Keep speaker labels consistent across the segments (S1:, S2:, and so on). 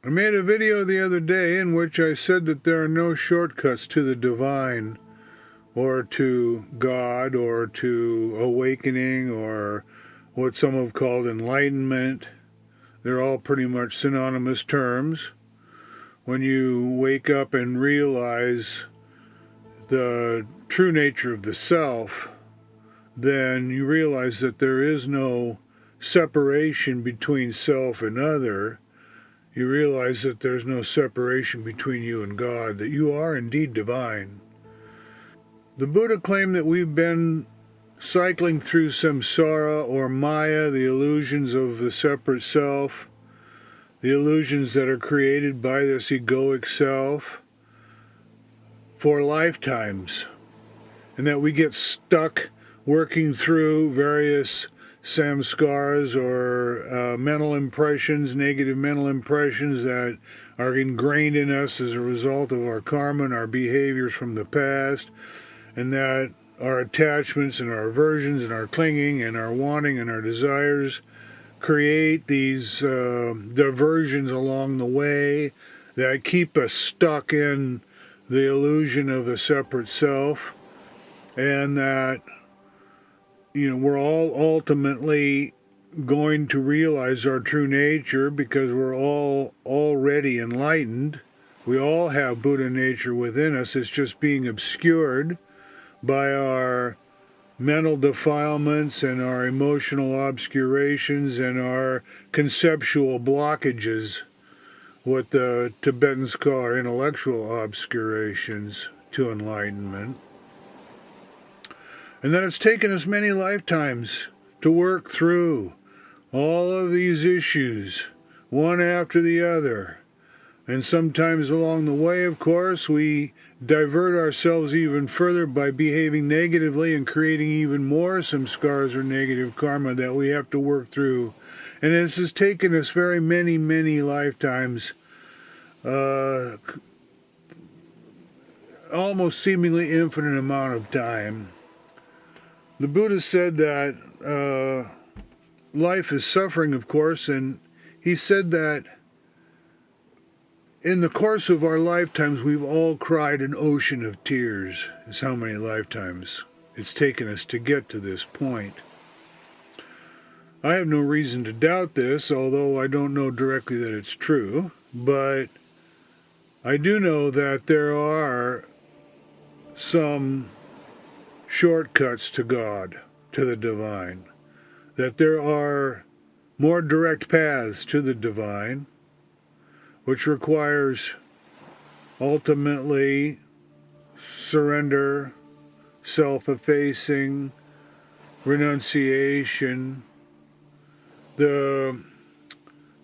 S1: I made a video the other day in which I said that there are no shortcuts to the divine or to God or to awakening or what some have called enlightenment. They're all pretty much synonymous terms. When you wake up and realize the true nature of the self, then you realize that there is no separation between self and other. You realize that there's no separation between you and God, that you are indeed divine. The Buddha claimed that we've been cycling through samsara or maya, the illusions of the separate self, the illusions that are created by this egoic self, for lifetimes, and that we get stuck working through various samskaras or mental impressions, negative mental impressions that are ingrained in us as a result of our karma and our behaviors from the past, and that our attachments and our aversions and our clinging and our wanting and our desires create these diversions along the way that keep us stuck in the illusion of the separate self, and that we're all ultimately going to realize our true nature because we're all already enlightened. We all have Buddha nature within us. It's just being obscured by our mental defilements and our emotional obscurations and our conceptual blockages, what the Tibetans call our intellectual obscurations to enlightenment. And that it's taken us many lifetimes to work through all of these issues, one after the other. And sometimes along the way, of course, we divert ourselves even further by behaving negatively and creating even more samskaras or negative karma that we have to work through. And this has taken us very many, many lifetimes, almost seemingly infinite amount of time. The Buddha said that life is suffering, of course, and he said that in the course of our lifetimes, we've all cried an ocean of tears. Is how many lifetimes it's taken us to get to this point. I have no reason to doubt this, although I don't know directly that it's true, but I do know that there are some shortcuts to God, to the divine, that there are more direct paths to the divine, which requires ultimately surrender, self-effacing, renunciation. The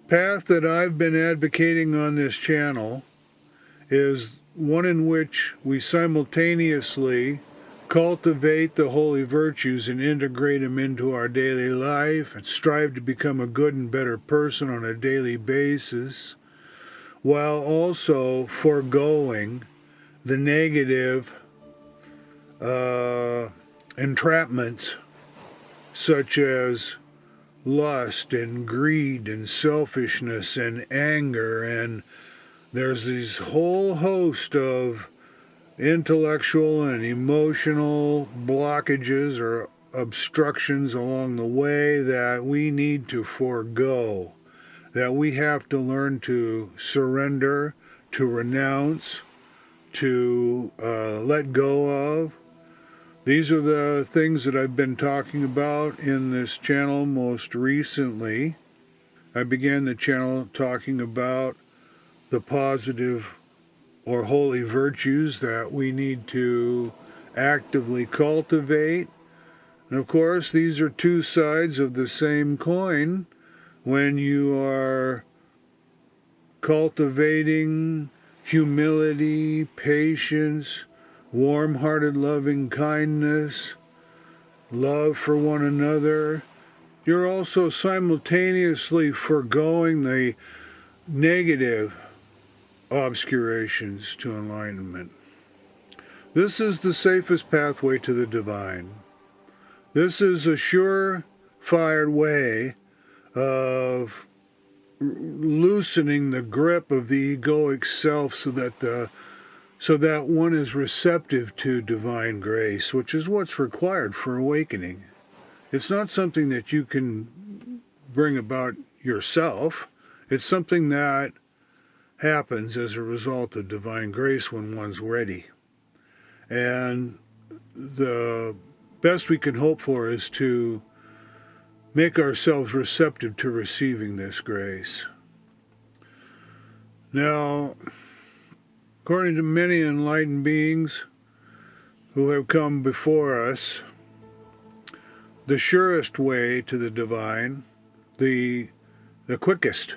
S1: path that I've been advocating on this channel is one in which we simultaneously cultivate the holy virtues and integrate them into our daily life and strive to become a good and better person on a daily basis, while also foregoing the negative entrapments such as lust and greed and selfishness and anger, and there's this whole host of intellectual and emotional blockages or obstructions along the way that we need to forego, that we have to learn to surrender, to renounce, to let go of. These are the things that I've been talking about in this channel most recently. I began the channel talking about the positive or holy virtues that we need to actively cultivate. And of course, these are two sides of the same coin. When you are cultivating humility, patience, warm-hearted loving kindness, love for one another, you're also simultaneously foregoing the negative obscurations to enlightenment. This is the safest pathway to the divine. This is a sure-fired way of loosening the grip of the egoic self so that one is receptive to divine grace, which is what's required for awakening. It's not something that you can bring about yourself. It's something that happens as a result of divine grace when one's ready. And the best we can hope for is to make ourselves receptive to receiving this grace. Now, according to many enlightened beings who have come before us, the surest way to the divine, the quickest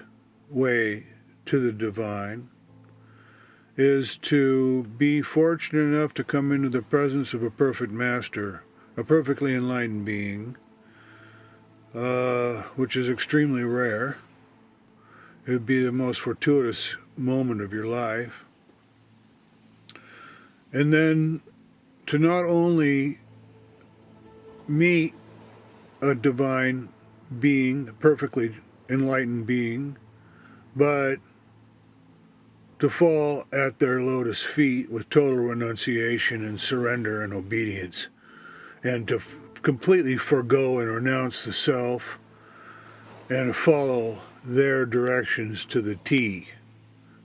S1: way to the divine, is to be fortunate enough to come into the presence of a perfect master, a perfectly enlightened being, which is extremely rare. It would be the most fortuitous moment of your life. And then to not only meet a divine being, a perfectly enlightened being, but to fall at their lotus feet with total renunciation and surrender and obedience, and to completely forego and renounce the self and follow their directions to the T,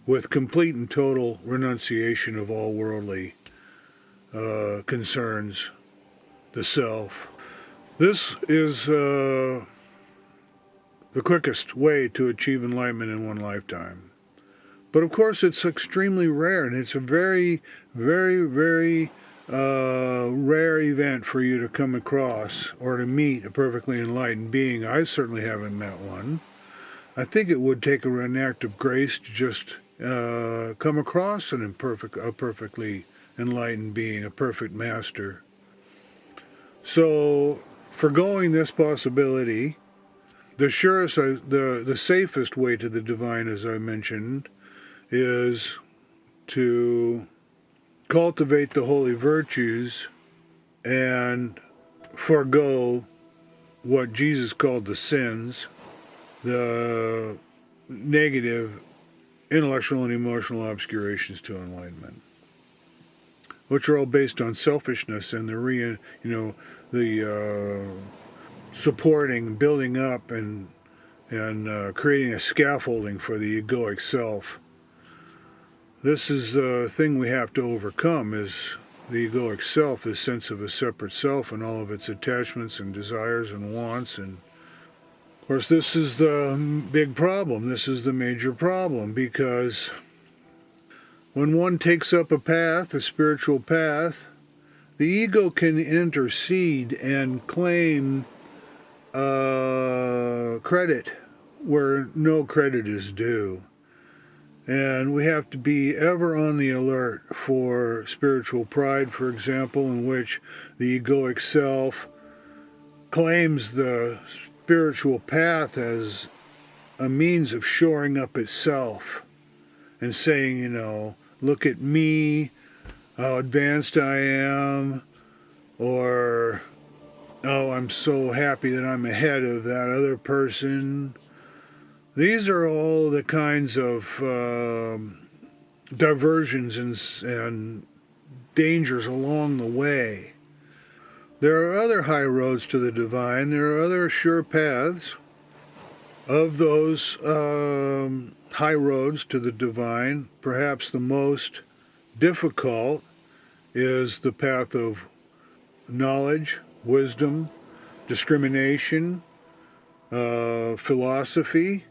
S1: with complete and total renunciation of all worldly concerns, the self. This is the quickest way to achieve enlightenment in one lifetime. But of course it's extremely rare, and it's a very, very, very rare event for you to come across or to meet a perfectly enlightened being. I certainly haven't met one. I think it would take an act of grace to just come across a perfectly enlightened being, a perfect master. So, forgoing this possibility, the surest, the safest way to the divine, as I mentioned, is to cultivate the holy virtues and forego what Jesus called the sins, the negative intellectual and emotional obscurations to enlightenment, which are all based on selfishness and the supporting, building up, and creating a scaffolding for the egoic self. This is the thing we have to overcome, is the egoic self, this sense of a separate self and all of its attachments and desires and wants. And of course this is the big problem. This is the major problem, because when one takes up a path, a spiritual path, the ego can intercede and claim credit where no credit is due. And we have to be ever on the alert for spiritual pride, for example, in which the egoic self claims the spiritual path as a means of shoring up itself and saying, look at me, how advanced I am, or, oh, I'm so happy that I'm ahead of that other person. These are all the kinds of diversions and dangers along the way. There are other high roads to the divine. There are other sure paths. Of those high roads to the divine, perhaps the most difficult is the path of knowledge, wisdom, discrimination, philosophy,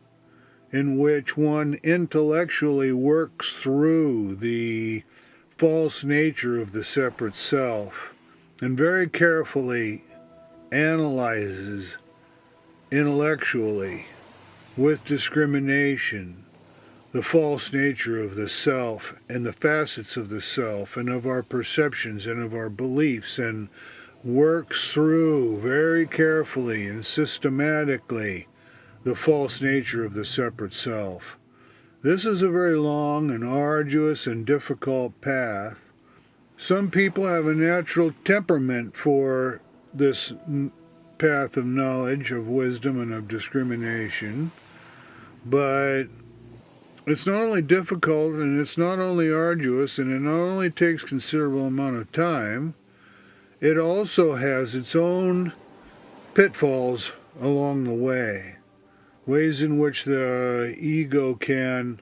S1: in which one intellectually works through the false nature of the separate self and very carefully analyzes intellectually, with discrimination, the false nature of the self and the facets of the self and of our perceptions and of our beliefs, and works through very carefully and systematically the false nature of the separate self. This is a very long and arduous and difficult path. Some people have a natural temperament for this path of knowledge, of wisdom, and of discrimination. But it's not only difficult, and it's not only arduous, and it not only takes considerable amount of time, it also has its own pitfalls along the way, ways in which the ego can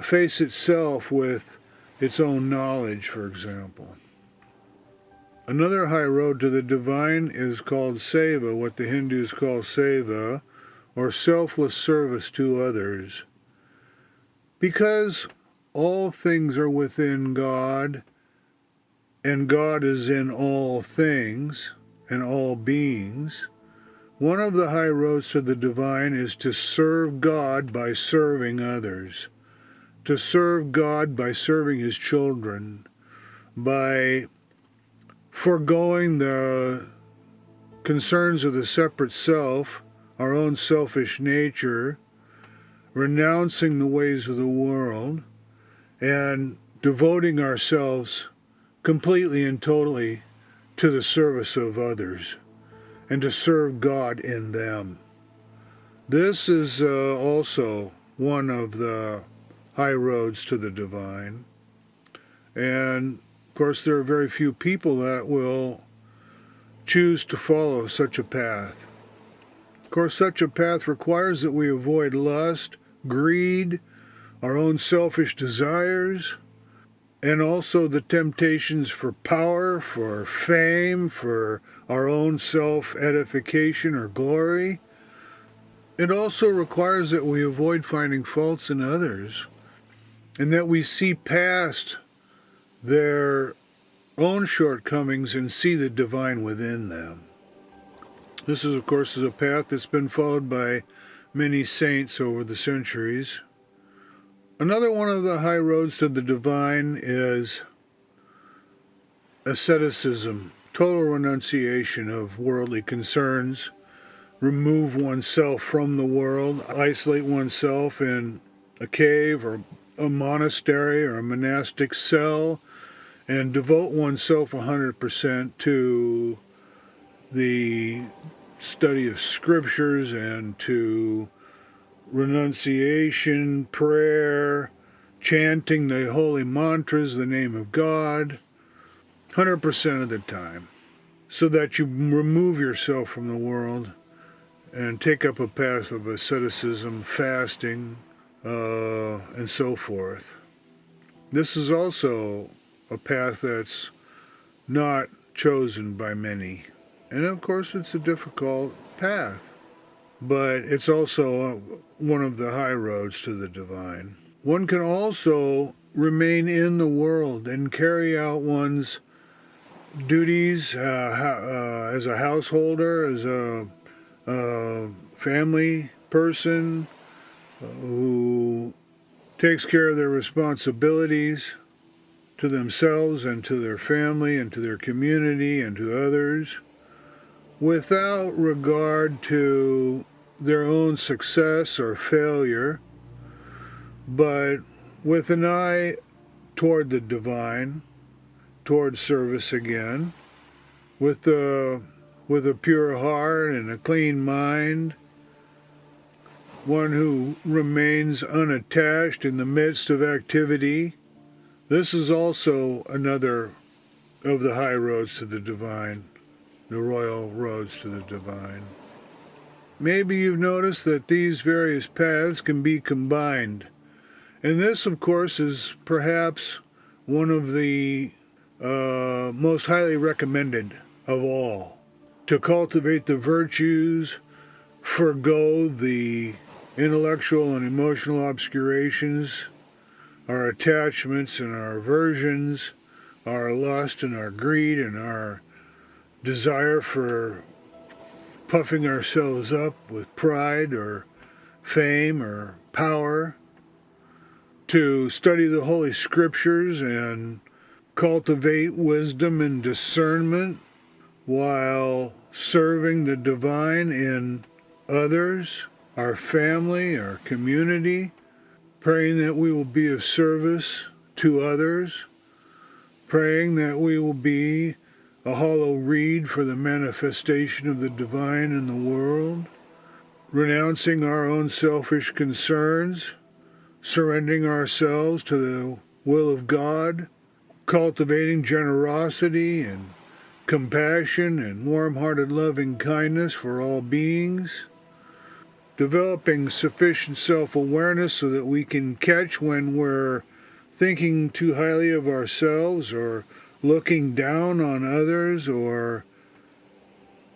S1: face itself with its own knowledge, for example. Another high road to the divine is called seva, what the Hindus call seva, or selfless service to others. Because all things are within God, and God is in all things and all beings, one of the high roads to the divine is to serve God by serving others, to serve God by serving His children, by foregoing the concerns of the separate self, our own selfish nature, renouncing the ways of the world, and devoting ourselves completely and totally to the service of others and to serve God in them. This is also one of the high roads to the divine. And of course, there are very few people that will choose to follow such a path. Of course, such a path requires that we avoid lust, greed, our own selfish desires, and also the temptations for power, for fame, for our own self-edification or glory. It also requires that we avoid finding faults in others, and that we see past their own shortcomings and see the divine within them. This is, of course, a path that's been followed by many saints over the centuries. Another one of the high roads to the divine is asceticism, total renunciation of worldly concerns, remove oneself from the world, isolate oneself in a cave or a monastery or a monastic cell, and devote oneself 100% to the study of scriptures and to renunciation, prayer, chanting the holy mantras, the name of God, 100% of the time, so that you remove yourself from the world and take up a path of asceticism, fasting, and so forth. This is also a path that's not chosen by many. And of course, it's a difficult path, but it's also one of the high roads to the divine. One can also remain in the world and carry out one's duties as a householder, as a family person who takes care of their responsibilities to themselves and to their family and to their community and to others, without regard to their own success or failure, but with an eye toward the divine, toward service again, with a pure heart and a clean mind, one who remains unattached in the midst of activity. This is also another of the high roads to the divine, the royal roads to the divine. Maybe you've noticed that these various paths can be combined. And this, of course, is perhaps one of the most highly recommended of all. To cultivate the virtues, forego the intellectual and emotional obscurations, our attachments and our aversions, our lust and our greed and our desire for puffing ourselves up with pride or fame or power, to study the Holy Scriptures and cultivate wisdom and discernment while serving the divine in others, our family, our community, praying that we will be of service to others, praying that we will be a hollow reed for the manifestation of the divine in the world. renouncing our own selfish concerns, surrendering ourselves to the will of God, cultivating generosity and compassion and warm-hearted loving kindness for all beings, developing sufficient self-awareness so that we can catch when we're thinking too highly of ourselves or looking down on others or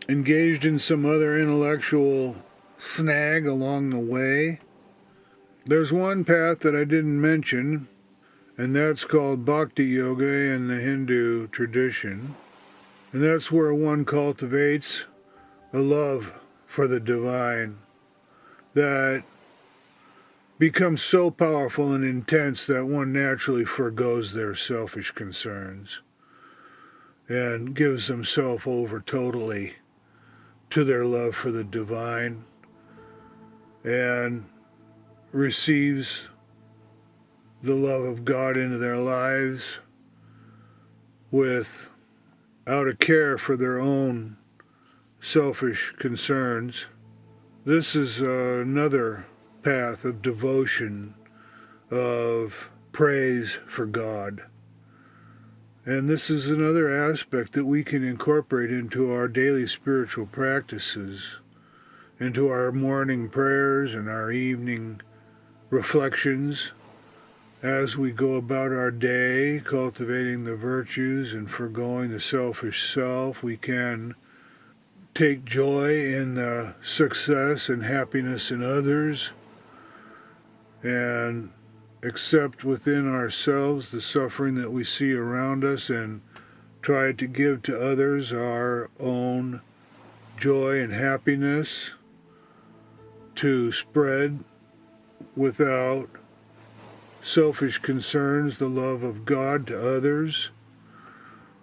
S1: engaged in some other intellectual snag along the way. There's one path that I didn't mention, and that's called Bhakti Yoga in the Hindu tradition. And that's where one cultivates a love for the divine that becomes so powerful and intense that one naturally forgoes their selfish concerns and gives themselves over totally to their love for the divine and receives the love of God into their lives without a care for their own selfish concerns. This is another path of devotion, of praise for God. And this is another aspect that we can incorporate into our daily spiritual practices, into our morning prayers and our evening reflections as we go about our day, cultivating the virtues and forgoing the selfish self. We can take joy in the success and happiness in others and accept within ourselves the suffering that we see around us and try to give to others our own joy and happiness to spread without selfish concerns the love of God to others,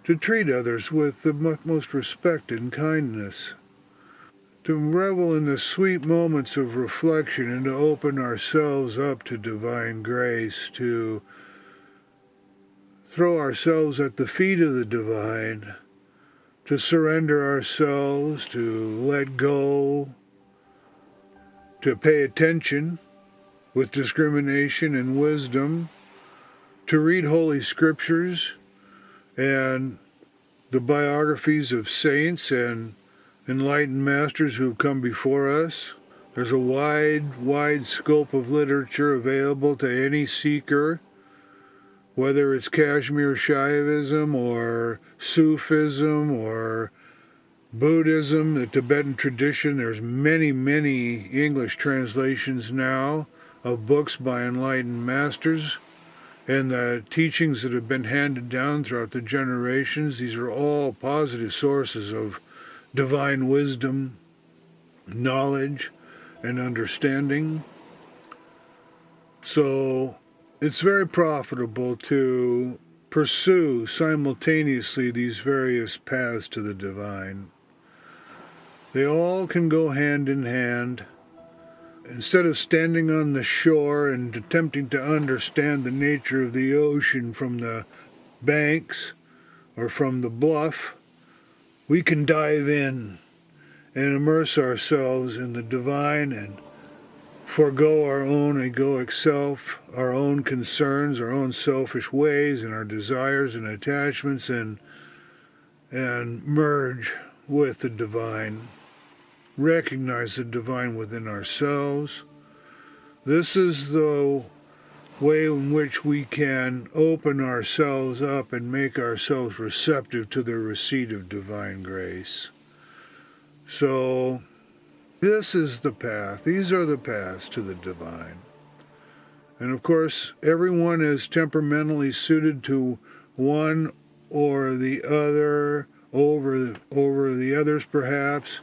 S1: to treat others with the most respect and kindness, to revel in the sweet moments of reflection and to open ourselves up to divine grace, to throw ourselves at the feet of the divine, to surrender ourselves, to let go, to pay attention with discrimination and wisdom, to read Holy Scriptures and the biographies of saints and enlightened masters who've come before us. There's a wide scope of literature available to any seeker, whether it's Kashmir Shaivism or Sufism or Buddhism, the Tibetan tradition. There's many English translations now of books by enlightened masters and the teachings that have been handed down throughout the generations. These are all positive sources of divine wisdom, knowledge, and understanding. So it's very profitable to pursue simultaneously these various paths to the divine. They all can go hand in hand. Instead of standing on the shore and attempting to understand the nature of the ocean from the banks or from the bluff, we can dive in and immerse ourselves in the divine and forego our own egoic self, our own concerns, our own selfish ways and our desires and attachments, and merge with the divine. Recognize the divine within ourselves. This is the way in which we can open ourselves up and make ourselves receptive to the receipt of divine grace. So this is the path. These are the paths to the divine. And of course, everyone is temperamentally suited to one or the other over the others perhaps,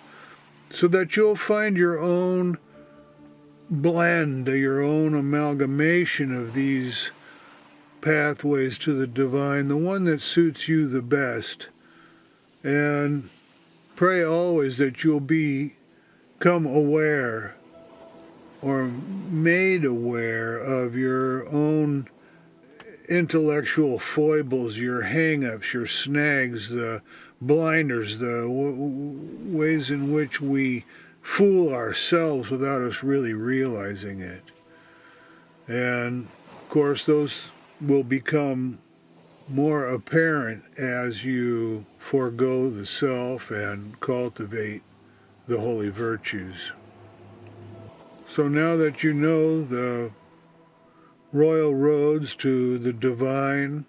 S1: so that you'll find your own blend, your own amalgamation of these pathways to the divine, the one that suits you the best. And pray always that you'll become aware or made aware of your own intellectual foibles, your hang-ups, your snags, the blinders, the ways in which we fool ourselves without us really realizing it. And of course, those will become more apparent as you forego the self and cultivate the holy virtues. So now that you know the royal roads to the divine,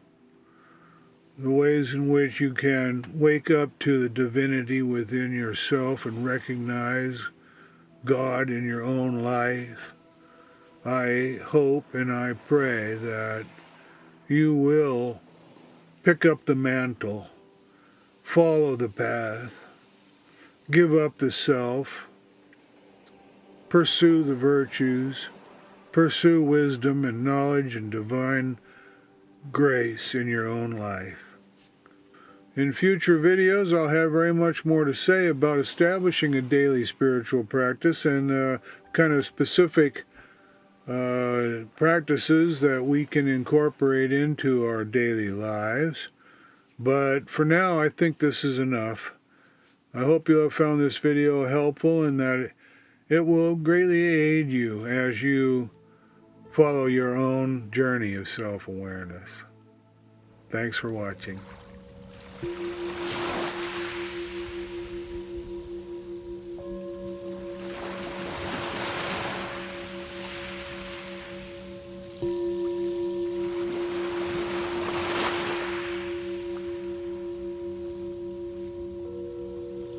S1: the ways in which you can wake up to the divinity within yourself and recognize God in your own life, I hope and I pray that you will pick up the mantle, follow the path, give up the self, pursue the virtues, pursue wisdom and knowledge and divine grace in your own life. In future videos, I'll have very much more to say about establishing a daily spiritual practice and kind of specific practices that we can incorporate into our daily lives. But for now, I think this is enough. I hope you have found this video helpful and that it will greatly aid you as you follow your own journey of self-awareness. Thanks for watching.